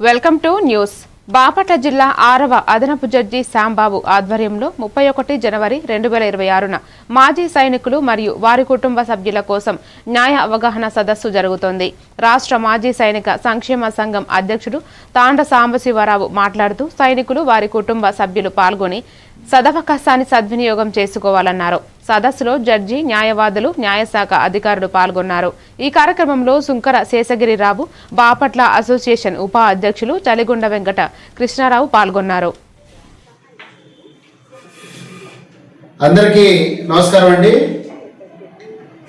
Welcome to news. Bapatla జిల్లా 6వ అదనపు జడ్జి శ్యాంబాబు ఆధ్వర్యంలో 31 జనవరి 2026న మాజీ సైనికులు మరియు వారి కుటుంబ సభ్యుల కోసం న్యాయ అవగాహన సదస్సు జరుగుతోంది. రాష్ట్ర మాజీ సైనిక సంక్షేమ సంఘం అధ్యక్షుడు తాండ సాంబశివరావు మాట్లాడుతూ సైనికులు వారి కుటుంబ సభ్యులు పాల్గొని సదవకాశాన్ని సద్వినియోగం చేసుకోవాలన్నారు. సదస్సులో జడ్జి, న్యాయవాదులు, న్యాయశాఖ అధికారులు పాల్గొన్నారు. ఈ కార్యక్రమంలో సుంకర శేషగిరిరావు, బాపట్ల అసోసియేషన్ ఉప అధ్యక్షులు చలిగుండ వెంకట కృష్ణారావు పాల్గొన్నారు. అందరికీ నమస్కారం అండి.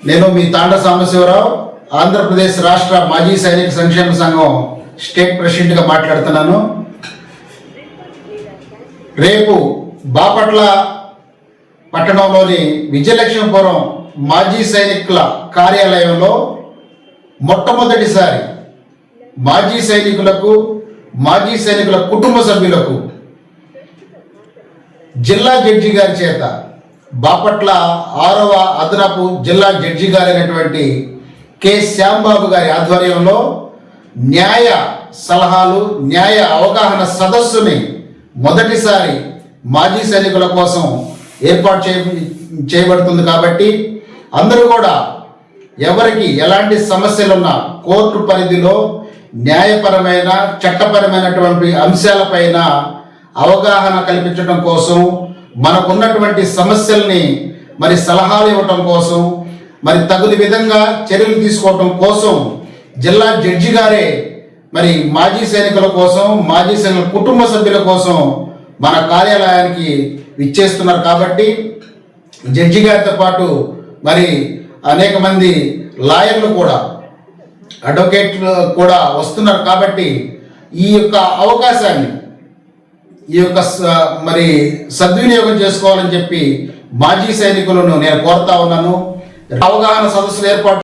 నేను మీ తాండ సాంబశివరావు, ఆంధ్రప్రదేశ్ రాష్ట్ర మాజీ సైనిక సంక్షేమ సంఘం స్టేట్ ప్రెసిడెంట్గా మాట్లాడుతున్నాను. రేపు బాపట్ల పట్టణంలోని విజయలక్ష్మీపురం మాజీ సైనికుల కార్యాలయంలో మొట్టమొదటిసారి మాజీ సైనికులకు, మాజీ సైనికుల కుటుంబ సభ్యులకు జిల్లా జడ్జి గారి చేత, బాపట్ల 6వ అదనపు జిల్లా జడ్జి గారైనటువంటి కె శ్యాంబాబు గారి ఆధ్వర్యంలో న్యాయ సలహాలు, న్యాయ అవగాహన సదస్సుని మొదటిసారి మాజీ సైనికుల కోసం ఏర్పాటు చేయబడుతుంది. కాబట్టి అందరూ కూడా ఎవరికి ఎలాంటి సమస్యలున్నా కోర్టు పరిధిలో న్యాయపరమైన, చట్టపరమైనటువంటి అంశాలపైన అవగాహన కల్పించడం కోసం, మనకున్నటువంటి సమస్యల్ని మరి సలహాలు ఇవ్వటం కోసం, మరి తగుని విధంగా చర్యలు తీసుకోవటం కోసం జిల్లా జడ్జి గారే మరి మాజీ సైనికుల కోసం, మాజీ సైనికుల కుటుంబ సభ్యుల కోసం మన కార్యాలయానికి ఇచ్చేస్తున్నారు. కాబట్టి జడ్జి గారితో పాటు మరి అనేక మంది లాయర్లు కూడా, అడ్వకేట్లు కూడా వస్తున్నారు. కాబట్టి ఈ యొక్క అవకాశాన్ని, ఈ యొక్క మరి సద్వినియోగం చేసుకోవాలని చెప్పి మాజీ సైనికులను నేను కోరుతా ఉన్నాను. అవగాహన సదస్సులు ఏర్పాటు